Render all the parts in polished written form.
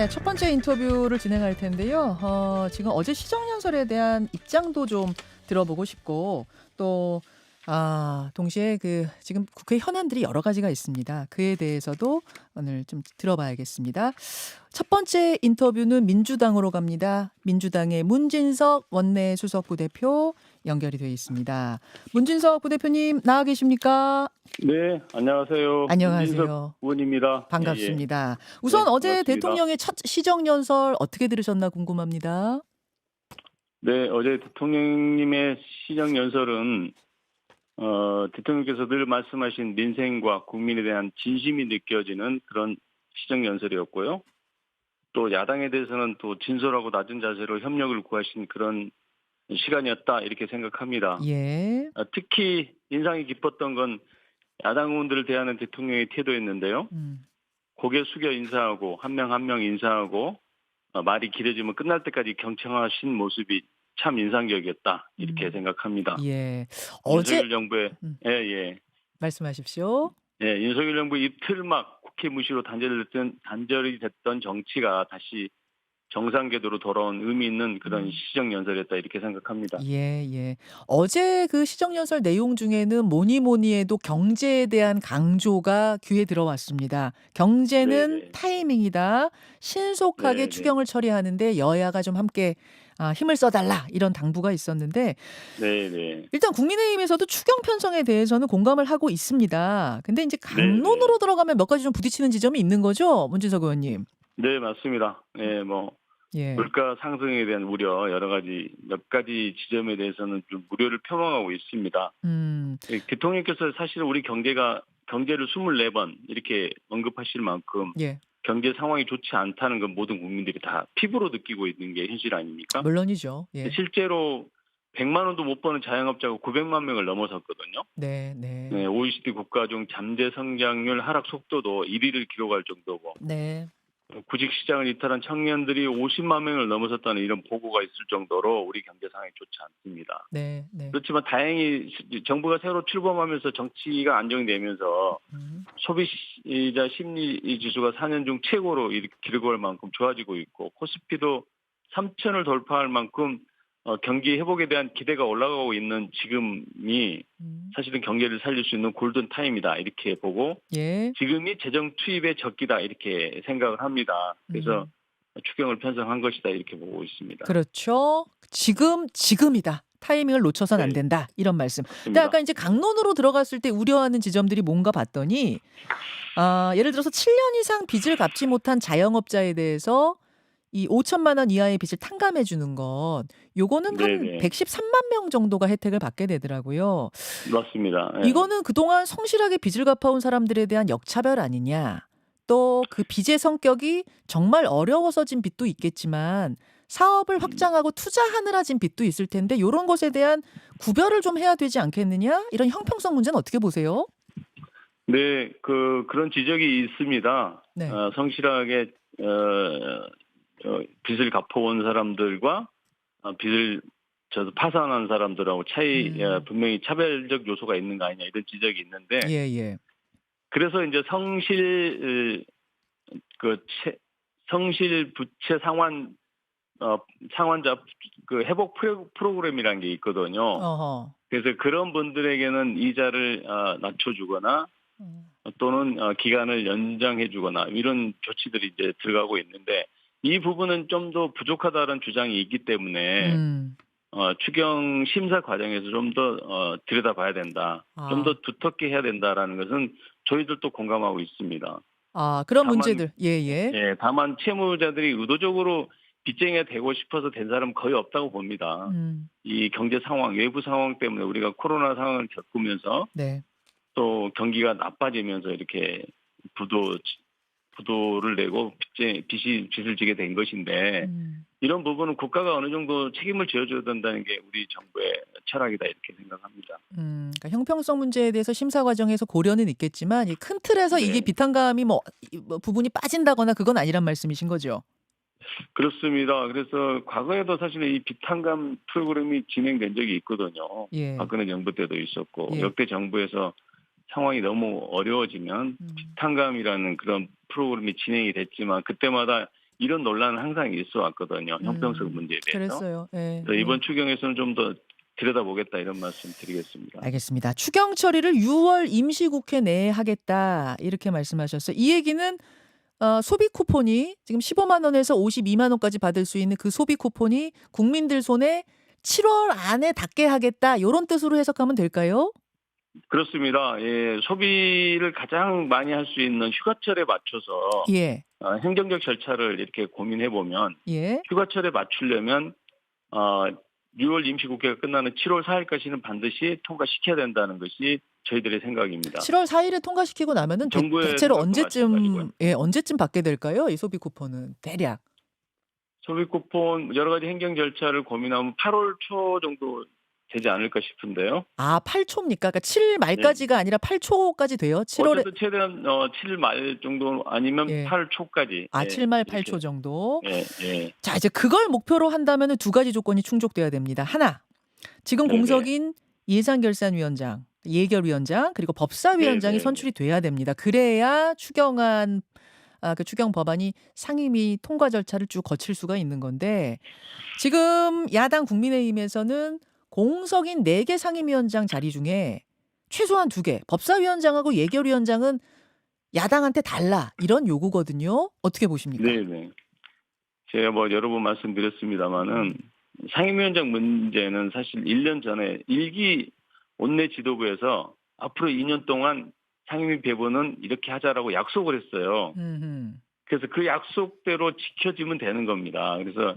네, 첫 번째 인터뷰를 진행할 텐데요. 지금 어제 시정연설에 대한 입장도 좀 들어보고 싶고 또 동시에 지금 국회 현안들이 여러 가지가 있습니다. 그에 대해서도 오늘 좀 들어봐야겠습니다. 첫 번째 인터뷰는 민주당으로 갑니다. 민주당의 문진석 원내수석 부대표 연결이 되어 있습니다. 문진석 부대표님 나와 계십니까? 네, 안녕하세요. 안녕하세요. 문진석 의원입니다. 반갑습니다. 우선 네, 어제 반갑습니다. 대통령의 첫 시정연설 어떻게 들으셨나 궁금합니다. 네, 어제 대통령님의 시정연설은 대통령께서 늘 말씀하신 민생과 국민에 대한 진심이 느껴지는 그런 시정연설이었고요. 또 야당에 대해서는 또 진솔하고 낮은 자세로 협력을 구하신 그런 시간이었다 이렇게 생각합니다. 예. 특히 인상이 깊었던 건 야당 의원들을 대하는 대통령의 태도였는데요. 고개 숙여 인사하고 한 명 한 명 인사하고 말이 길어지면 끝날 때까지 경청하신 모습이 참 인상적이었다 이렇게 생각합니다. 예. 윤석열 정부의 말씀하십시오. 윤석열 정부 이틀 막 국회 무시로 단절이 됐던 정치가 다시 정상 궤도로 돌아온 의미 있는 그런 시정연설이었다 이렇게 생각합니다. 예. 어제 그 시정연설 내용 중에는 뭐니 해도 경제에 대한 강조가 귀에 들어왔습니다. 경제는 네네. 타이밍이다. 신속하게 네네. 추경을 처리하는데 여야가 좀 함께 힘을 써달라 이런 당부가 있었는데 네네. 일단 국민의힘에서도 추경 편성에 대해서는 공감을 하고 있습니다. 근데 이제 강론으로 네네. 들어가면 몇 가지 좀 부딪히는 지점이 있는 거죠, 문진석 의원님. 네, 맞습니다. 예. 물가 상승에 대한 우려 여러 가지 몇 가지 지점에 대해서는 좀 우려를 표명하고 있습니다. 대통령께서 사실 우리 경제를 24번 이렇게 언급하실 만큼 예. 경제 상황이 좋지 않다는 건 모든 국민들이 다 피부로 느끼고 있는 게 현실 아닙니까? 물론이죠. 예. 실제로 100만 원도 못 버는 자영업자가 900만 명을 넘어섰거든요. 네. OECD 국가 중 잠재 성장률 하락 속도도 1위를 기록할 정도고 네. 구직 시장을 이탈한 청년들이 50만 명을 넘어섰다는 이런 보고가 있을 정도로 우리 경제 상황이 좋지 않습니다. 네. 그렇지만 다행히 정부가 새로 출범하면서 정치가 안정되면서 소비자 심리 지수가 4년 중 최고로 기록할 만큼 좋아지고 있고 코스피도 3천을 돌파할 만큼 경기 회복에 대한 기대가 올라가고 있는 지금이 사실은 경제를 살릴 수 있는 골든 타임이다 이렇게 보고 예. 지금이 재정 투입의 적기다 이렇게 생각을 합니다. 그래서 추경을 편성한 것이다 이렇게 보고 있습니다. 그렇죠. 지금이다. 타이밍을 놓쳐선 안 된다. 이런 말씀. 근데 아까 이제 강론으로 들어갔을 때 우려하는 지점들이 뭔가 봤더니 예를 들어서 7년 이상 빚을 갚지 못한 자영업자에 대해서 이 5천만 원 이하의 빚을 탕감해 주는 것. 요거는 한 113만 명 정도가 혜택을 받게 되더라고요. 맞습니다. 이거는 그동안 성실하게 빚을 갚아온 사람들에 대한 역차별 아니냐. 또 그 빚의 성격이 정말 어려워서 진 빚도 있겠지만 사업을 확장하고 투자하느라 진 빚도 있을 텐데 이런 것에 대한 구별을 좀 해야 되지 않겠느냐? 이런 형평성 문제는 어떻게 보세요? 네, 그런 지적이 있습니다. 네. 성실하게 빚을 갚아온 사람들과 빚을 파산한 사람들하고 분명히 차별적 요소가 있는 거 아니냐 이런 지적이 있는데 예. 그래서 이제 성실 부채 상환자 회복 프로그램이라는 게 있거든요. 어허. 그래서 그런 분들에게는 이자를 낮춰주거나 또는 기간을 연장해주거나 이런 조치들이 이제 들어가고 있는데 이 부분은 좀 더 부족하다는 주장이 있기 때문에 추경 심사 과정에서 좀 더 들여다봐야 된다. 좀 더 두텁게 해야 된다라는 것은 저희들도 공감하고 있습니다. 그런 문제들. 예. 다만 채무자들이 의도적으로 빚쟁이가 되고 싶어서 된 사람은 거의 없다고 봅니다. 이 경제 상황, 외부 상황 때문에 우리가 코로나 상황을 겪으면서 네. 또 경기가 나빠지면서 이렇게 부도를 내고 빚을 지게 된 것인데 이런 부분은 국가가 어느 정도 책임을 져줘야 된다는 게 우리 정부의 철학이다 이렇게 생각합니다. 그러니까 형평성 문제에 대해서 심사 과정에서 고려는 있겠지만 이 큰 틀에서 이게 빚탕감이 뭐 부분이 빠진다거나 그건 아니란 말씀이신 거죠? 그렇습니다. 그래서 과거에도 사실 이 빚탕감 프로그램이 진행된 적이 있거든요. 예. 박근혜 정부 때도 있었고 예. 역대 정부에서 상황이 너무 어려워지면 빚탕감이라는 그런 프로그램이 진행이 됐지만 그때마다 이런 논란은 항상 있어 왔거든요. 형평성 문제에 대해서. 그랬어요. 예. 그래서 이번 추경에서는 좀 더 들여다보겠다 이런 말씀 드리겠습니다. 알겠습니다. 추경 처리를 6월 임시국회 내에 하겠다 이렇게 말씀하셨어요. 이 얘기는 소비 쿠폰이 지금 15만 원에서 52만 원까지 받을 수 있는 그 소비 쿠폰이 국민들 손에 7월 안에 닿게 하겠다 이런 뜻으로 해석하면 될까요? 그렇습니다. 예, 소비를 가장 많이 할 수 있는 휴가철에 맞춰서 예. 행정적 절차를 이렇게 고민해 보면 예. 휴가철에 맞추려면 6월 임시국회가 끝나는 7월 4일까지는 반드시 통과시켜야 된다는 것이 저희들의 생각입니다. 7월 4일에 통과시키고 나면은 정부의 대체로 생각도 마찬가지고요. 언제쯤 받게 될까요? 이 소비 쿠폰은 대략. 소비 쿠폰 여러 가지 행정 절차를 고민하면 8월 초 정도 되지 않을까 싶은데요. 8초입니까? 그러니까 7 말까지가 아니라 8초까지 돼요? 7월에 어쨌든 최대한 7일 말 정도 아니면 예. 8월 초까지. 7말 이렇게. 8초 정도. 예, 예. 자, 이제 그걸 목표로 한다면은 두 가지 조건이 충족돼야 됩니다. 하나, 지금 네네. 공석인 예산결산위원장, 예결위원장 그리고 법사위원장이 네네. 선출이 돼야 됩니다. 그래야 추경안 그 추경 법안이 상임위 통과 절차를 쭉 거칠 수가 있는 건데 지금 야당 국민의힘에서는 공석인 4개 상임위원장 자리 중에 최소한 2개, 법사위원장하고 예결위원장은 야당한테 달라 이런 요구거든요. 어떻게 보십니까? 네네. 제가 여러 번 말씀드렸습니다마는 상임위원장 문제는 사실 1년 전에 1기 원내 지도부에서 앞으로 2년 동안 상임위 배분은 이렇게 하자라고 약속을 했어요. 그래서 그 약속대로 지켜지면 되는 겁니다. 그래서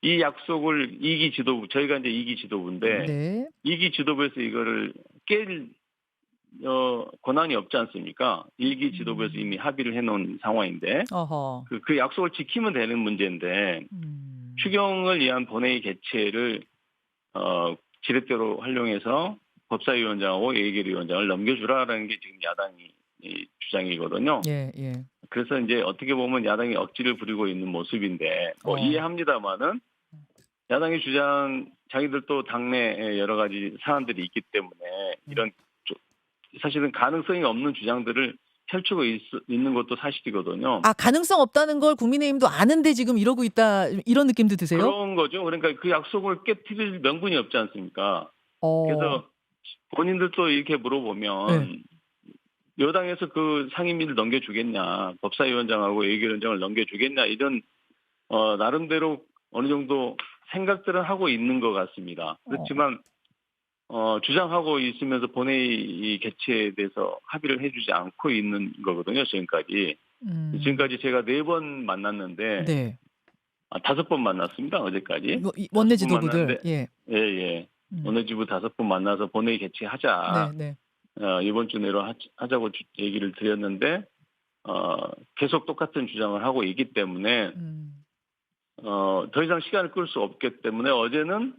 이 약속을 2기 지도부, 저희가 이제 2기 지도부인데 네. 2기 지도부에서 이거를 깰 권한이 없지 않습니까? 1기 지도부에서 이미 합의를 해놓은 상황인데 어허. 그 약속을 지키면 되는 문제인데 추경을 위한 본회의 개최를 지렛대로 활용해서 법사위원장하고 예결위원장을 넘겨주라라는 게 지금 야당이 주장이거든요. 예, 예. 그래서 이제 어떻게 보면 야당이 억지를 부리고 있는 모습인데 이해합니다마는 야당의 주장 자기들도 당내에 여러 가지 사안들이 있기 때문에 이런 사실은 가능성이 없는 주장들을 펼치고 있는 것도 사실이거든요. 가능성 없다는 걸 국민의힘도 아는데 지금 이러고 있다 이런 느낌도 드세요? 그런 거죠. 그러니까 그 약속을 깨트릴 명분이 없지 않습니까? 그래서 본인들도 이렇게 물어보면 여당에서 그 상임위를 넘겨주겠냐, 법사위원장하고 예결위원장을 넘겨주겠냐 이런 나름대로 어느 정도 생각들은 하고 있는 것 같습니다. 그렇지만 주장하고 있으면서 본회의 개최에 대해서 합의를 해주지 않고 있는 거거든요. 지금까지. 지금까지 제가 4번 만났는데 네. 5번 만났습니다. 어제까지. 원내 지도부들. 예. 예. 원내 지도부 5번 만나서 본회의 개최하자. 네. 이번 주 내로 하자고 얘기를 드렸는데 계속 똑같은 주장을 하고 있기 때문에 더 이상 시간을 끌 수 없기 때문에 어제는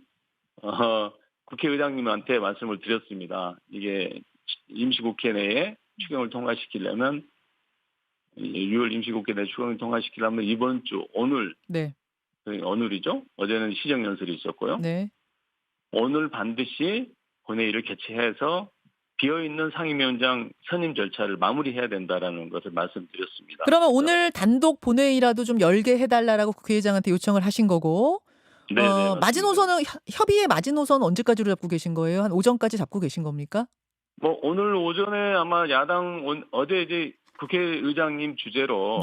국회의장님한테 말씀을 드렸습니다. 이게 임시국회 내에 추경을 통과시키려면 6월 임시국회 내 추경을 통과시키려면 이번 주 오늘 오늘이죠. 어제는 시정연설이 있었고요. 네. 오늘 반드시 본회의를 개최해서 비어있는 상임위원장 선임 절차를 마무리해야 된다라는 것을 말씀드렸습니다. 그러면 오늘 단독 본회의라도 좀 열게 해달라고 국회의장한테 요청을 하신 거고 네, 마지노선은 협의의 마지노선 언제까지로 잡고 계신 거예요? 한 오전까지 잡고 계신 겁니까? 오늘 오전에 아마 야당 어제 이제 국회의장님 주재로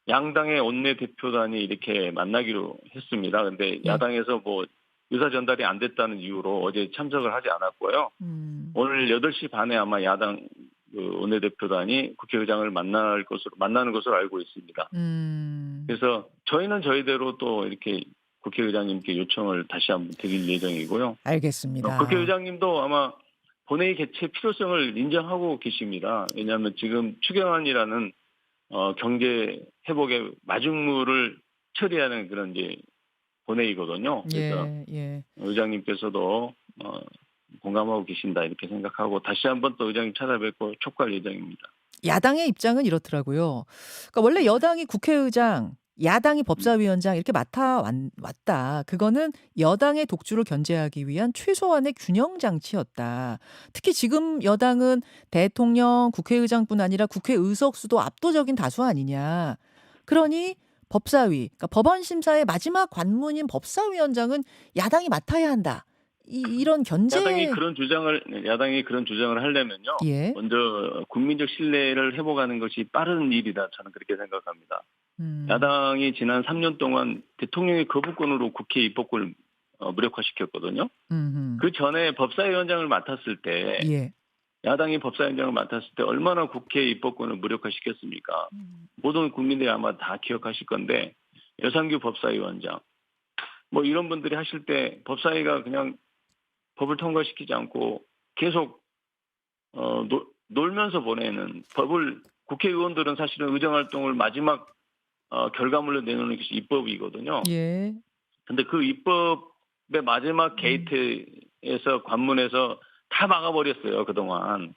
양당의 원내대표단이 이렇게 만나기로 했습니다. 근데 야당에서 의사 전달이 안 됐다는 이유로 어제 참석을 하지 않았고요. 오늘 8시 반에 아마 야당 원내대표단이 국회의장을 만나는 것으로 알고 있습니다. 그래서 저희는 저희대로 또 이렇게 국회의장님께 요청을 다시 한번 드릴 예정이고요. 알겠습니다. 국회의장님도 아마 본회의 개최 필요성을 인정하고 계십니다. 왜냐하면 지금 추경안이라는 경제 회복의 마중물을 처리하는 그런 이제 본회의거든요. 그래서 의장님께서도 공감하고 계신다 이렇게 생각하고 다시 한번 또 의장님 찾아뵙고 촉구할 예정입니다. 야당의 입장은 이렇더라고요. 그러니까 원래 여당이 국회의장, 야당이 법사위원장 이렇게 맡아왔다. 그거는 여당의 독주를 견제하기 위한 최소한의 균형 장치였다. 특히 지금 여당은 대통령, 국회의장뿐 아니라 국회 의석수도 압도적인 다수 아니냐. 그러니 법사위, 그러니까 법원 심사의 마지막 관문인 법사위원장은 야당이 맡아야 한다. 이런 야당이 견제. 그런 주장을 하려면요. 예. 먼저 국민적 신뢰를 회복하는 것이 빠른 일이다. 저는 그렇게 생각합니다. 음. 야당이 지난 3년 동안 대통령의 거부권으로 국회 입법권을 무력화시켰거든요. 그 전에 법사위원장을 맡았을 때 예. 야당이 법사위원장을 맡았을 때 얼마나 국회 입법권을 무력화시켰습니까? 모든 국민들이 아마 다 기억하실 건데 여상규 법사위원장 뭐 이런 분들이 하실 때 법사위가 그냥 법을 통과시키지 않고 계속 놀면서 보내는 국회의원들은 사실은 의정활동을 마지막 결과물로 내놓는 것이 입법이거든요. 예. 근데 그 입법의 마지막 게이트에서 관문에서 다 막아버렸어요, 그동안.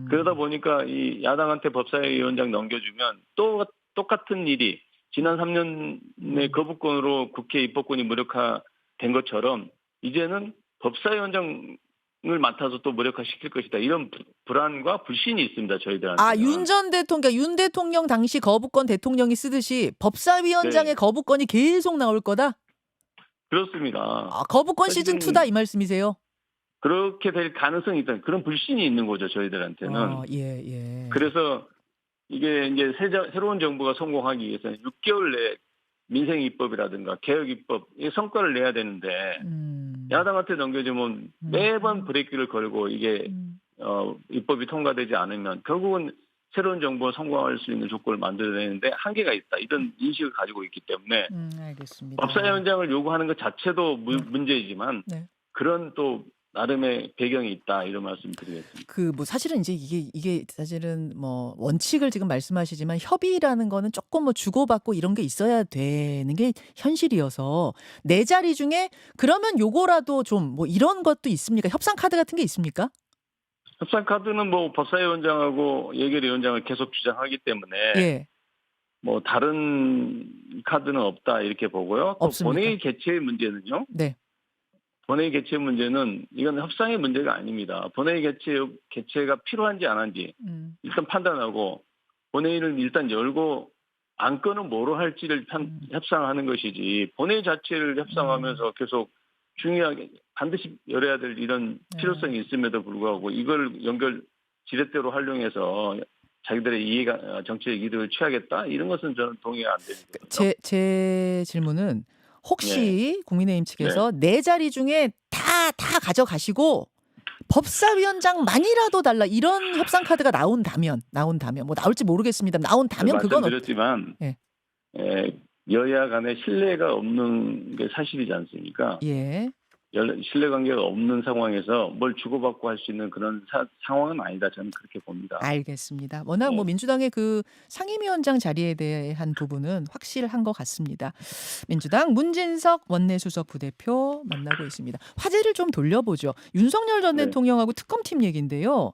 그러다 보니까 이 야당한테 법사위원장 넘겨주면 또 똑같은 일이 지난 3년의 거부권으로 국회 입법권이 무력화된 것처럼 이제는 법사위원장을 맡아서 또 무력화시킬 것이다. 이런 불안과 불신이 있습니다, 저희들한테는. 윤 전 대통령, 윤 대통령 당시 거부권 대통령이 쓰듯이 법사위원장의 네. 거부권이 계속 나올 거다? 그렇습니다. 거부권 시즌 2다 이 말씀이세요? 그렇게 될 가능성이 있다. 그런 불신이 있는 거죠, 저희들한테는. 예. 그래서 이게 이제 새로운 정부가 성공하기 위해서는 6개월 내에 민생 입법이라든가 개혁 입법의 성과를 내야 되는데 야당한테 넘겨주면 매번 브레이크를 걸고 이게 입법이 통과되지 않으면 결국은 새로운 정부가 성공할 수 있는 조건을 만들어내는데 한계가 있다. 이런 인식을 가지고 있기 때문에 알겠습니다. 법사위원장을 요구하는 것 자체도 문제이지만 네. 그런 또 나름의 배경이 있다 이런 말씀드리겠습니다. 뭐 사실은 이제 이게 사실은 뭐 원칙을 지금 말씀하시지만 협의라는 거는 조금 뭐 주고받고 이런 게 있어야 되는 게 현실이어서 네 자리 중에 그러면 요거라도 좀 뭐 이런 것도 있습니까? 협상 카드 같은 게 있습니까? 협상 카드는 뭐 법사위원장하고 예결위원장을 계속 주장하기 때문에 예. 뭐 다른 카드는 없다 이렇게 보고요. 또 없습니까? 본회의 개최의 문제는요. 네. 본회의 개최 문제는 이건 협상의 문제가 아닙니다. 본회의 개최가 필요한지 안 한지 일단 판단하고 본회의를 일단 열고 안건은 뭐로 할지를 협상하는 것이지 본회의 자체를 협상하면서 계속 중요하게 반드시 열어야 될 이런 필요성이 있음에도 불구하고 이걸 지렛대로 활용해서 자기들의 정치적 이득을 취하겠다 이런 것은 저는 동의 안 됩니다. 제 질문은 혹시 국민의힘 측에서 네 자리 중에 다 가져가시고 법사위원장만이라도 달라 이런 협상 카드가 나온다면 뭐 나올지 모르겠습니다. 나온다면 그건 말씀드렸지만 여야 간에 신뢰가 없는 게 사실이지 않습니까? 예. 신뢰관계가 없는 상황에서 뭘 주고받고 할 수 있는 그런 상황은 아니다. 저는 그렇게 봅니다. 알겠습니다. 워낙 뭐 민주당의 그 상임위원장 자리에 대한 부분은 확실한 것 같습니다. 민주당 문진석 원내수석 부대표 만나고 있습니다. 화제를 좀 돌려보죠. 윤석열 전 대통령하고 특검팀 얘기인데요.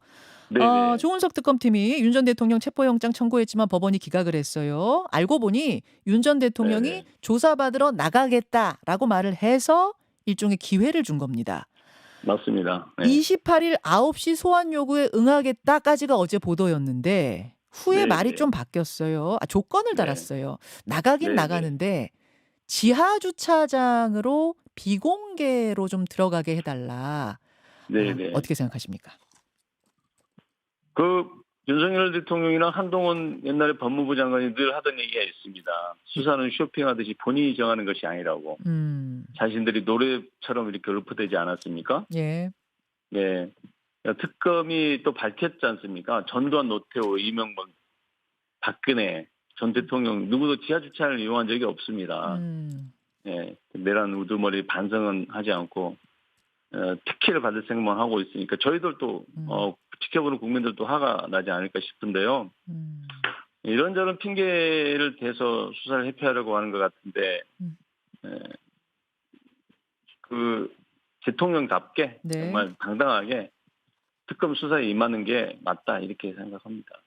조은석 특검팀이 윤 전 대통령 체포영장 청구했지만 법원이 기각을 했어요. 알고 보니 윤 전 대통령이 조사받으러 나가겠다라고 말을 해서 일종의 기회를 준 겁니다. 맞습니다. 28일 9시 소환 요구에 응하겠다까지가 어제 보도였는데 후에 말이 좀 바뀌었어요. 조건을 달았어요. 나가긴 나가는데 지하 주차장으로 비공개로 좀 들어가게 해달라. 어떻게 생각하십니까? 윤석열 대통령이랑 한동훈 옛날에 법무부 장관이 늘 하던 얘기가 있습니다. 수사는 쇼핑하듯이 본인이 정하는 것이 아니라고. 자신들이 노래처럼 이렇게 읊어대지 않았습니까? 예. 네. 특검이 또 밝혔지 않습니까? 전두환, 노태우, 이명박, 박근혜 전 대통령 누구도 지하주차를 이용한 적이 없습니다. 내란 우두머리 반성은 하지 않고 특혜를 받을 생각만 하고 있으니까 저희들도 지켜보는 국민들도 화가 나지 않을까 싶은데요. 이런저런 핑계를 대서 수사를 회피하려고 하는 것 같은데 대통령답게 정말 당당하게 특검 수사에 임하는 게 맞다 이렇게 생각합니다.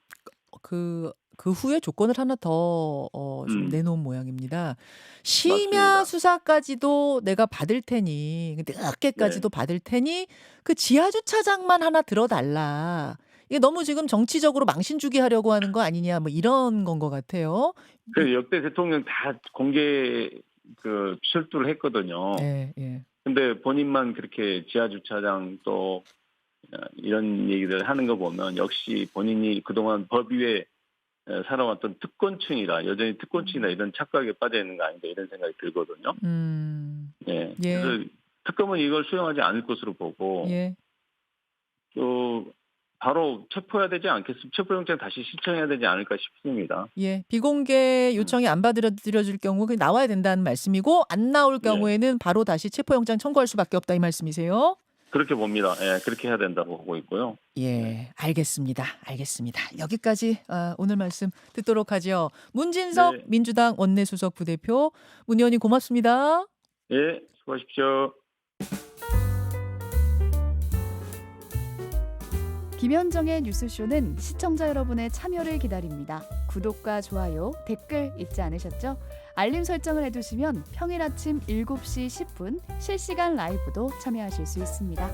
그 후에 조건을 하나 더 좀 내놓은 모양입니다. 심야 맞습니다. 수사까지도 내가 받을 테니 늦게까지도 받을 테니 그 지하 주차장만 하나 들어달라. 이게 너무 지금 정치적으로 망신 주기 하려고 하는 거 아니냐 뭐 이런 건 것 같아요. 그 역대 대통령 다 공개 출두를 했거든요. 예, 예. 근데 본인만 그렇게 지하 주차장 또 이런 얘기를 하는 거 보면 역시 본인이 그동안 법 위에 살아왔던 특권층이라 여전히 특권층이라 이런 착각에 빠져 있는 거 아닌가 이런 생각이 들거든요. 예. 예. 그래서 특검은 이걸 수용하지 않을 것으로 보고 예. 또 바로 체포해야 되지 않겠습니까? 체포영장 다시 신청해야 되지 않을까 싶습니다. 예. 비공개 요청이 안 받아들여질 경우 그게 나와야 된다는 말씀이고 안 나올 경우에는 바로 다시 체포영장 청구할 수밖에 없다 이 말씀이세요? 그렇게 봅니다. 예, 그렇게 해야 된다고 보고 있고요. 예, 알겠습니다. 알겠습니다. 여기까지 오늘 말씀 듣도록 하죠. 문진석 네. 민주당 원내수석 부대표 문 의원님 고맙습니다. 예, 수고하십시오. 김현정의 뉴스쇼는 시청자 여러분의 참여를 기다립니다. 구독과 좋아요, 댓글 잊지 않으셨죠? 알림 설정을 해두시면 평일 아침 7시 10분 실시간 라이브도 참여하실 수 있습니다.